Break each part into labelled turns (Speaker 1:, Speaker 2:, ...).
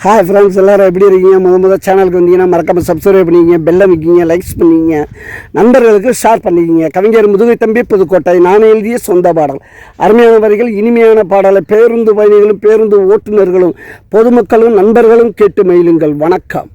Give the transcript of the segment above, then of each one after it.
Speaker 1: Hi friends, எல்லோரும் எப்படி இருக்கீங்க? முதல் சேனலுக்கு வந்தீங்கன்னா மறக்காமல் சப்ஸ்கிரைப் பண்ணிக்கிங்க, பெல்லை வைக்கிங்க, லைக்ஸ் பண்ணிக்கிங்க, நண்பர்களுக்கு ஷேர் பண்ணிக்கிங்க. கவிஞர் முதுகை தம்பி புதுக்கோட்டை. நான் எழுதிய சொந்த பாடல். அருமையான வரிகள், இனிமையான பாடலை பேருந்து பயணிகளும் பேருந்து ஓட்டுநர்களும் பொதுமக்களும் நண்பர்களும் கேட்டு மகிழுங்கள். வணக்கம்.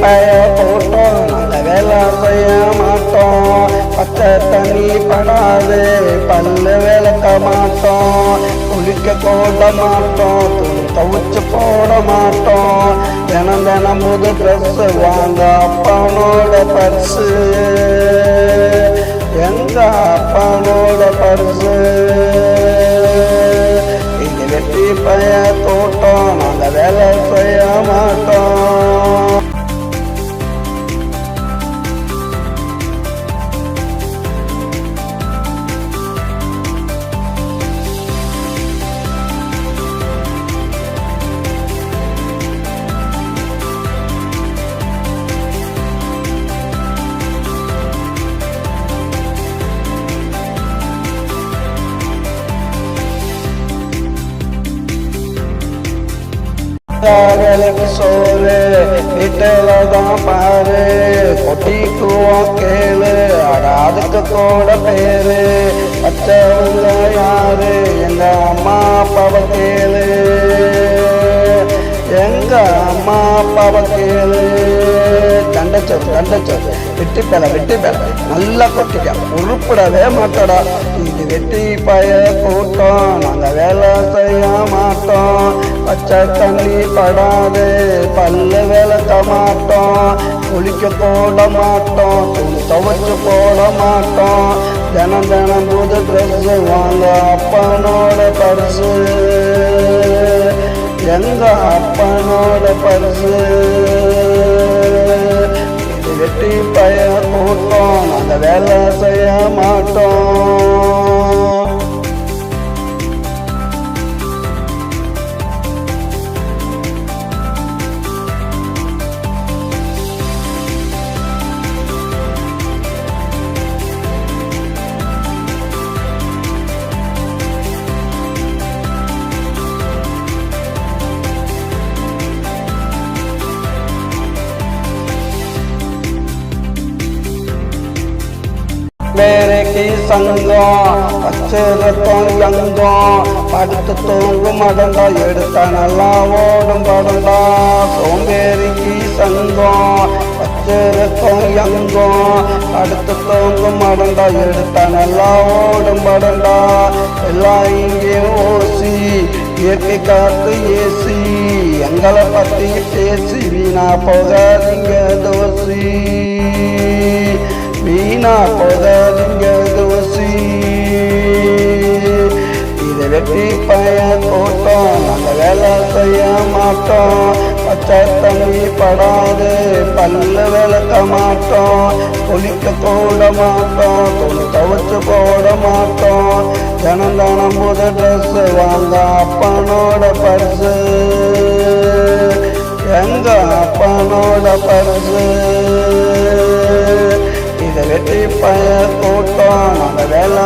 Speaker 2: பய போட்டோம், நல்ல வேலை செய்ய மாட்டோம். பச்சை தண்ணி படாது, பல்லு விளக்க மாட்டோம். குளிக்க போட மாட்டோம், துணி துவைச்சு போட மாட்டோம். தினம் தினம் புது ட்ரெஸ் வாங்க அப்பனோட பர்ஸு, எங்க அப்பனோட பர்ஸு. இது வெட்டி பய தோட்டம், நல்ல வேலை செய்ய மாட்டோம். வேலைக்கு சோறு வீட்டில் தான் பாரு, கொட்டிக்குவோம் கேளு, அட அதுக்கு கூட பேரு. பச்சவங்க யாரு? எங்க அம்மா அப்பாவை கேளு, எங்க அம்மா அப்பாவை கேளு. தண்டச்சோறு வெட்டி பேல நல்லா கொட்டிக்க, உருப்பிடவே மாட்டோடா. இது வெட்டி பய கூட்டம், நாங்க வேலை செய்ய மாட்டோம். பச்சை தண்ணி படாது, பல்லு விளக்க மாட்டோம். குளிக்க போட மாட்டோம், துணி துவைச்சு போட மாட்டோம். தினம் தினம் புது ட்ரெஸ் வாங்க அப்பனோட பர்ஸு, எங்க அப்பனோட பர்ஸு. இது வெட்டி பய கூட்டம், நாங்க வேலை செய்ய மாட்டோம். வேலைக்கு சங்கம் வச்சிருக்கோம் எங்கும், படுத்து தூங்கும் மடண்டா, எடுத்த நல்லா ஓடும் படண்டா. சோம்பேறிக்கு சங்கம் வச்சிருக்கோம் எங்கும், படுத்து தூங்கும் மடண்டா, எடுத்த நல்லா ஓடும் படண்டா. எல்லாம் இங்கே ஓசி, இயற்கை காத்து ஏசி, எங்களை பத்தி பேசி வீணா போகாதீங்க தோசி, வீணா போகாதீங்க தோசி. இதை வெட்டி பய தோட்டம், நாங்கள் வேலை செய்ய மாட்டோம். பச்சை தண்ணி படாது, பல்லு விளக்க மாட்டோம். குளிக்க போட மாட்டோம், துணி துவைச்சு போட மாட்டோம். தினம் தினம் புது ட்ரெஸ் வாங்க அப்பனோட பர்ஸு, எங்க அப்பனோட பர்ஸு. இதை வெட்டி பய கூட்டம், நாங்கள் வேலை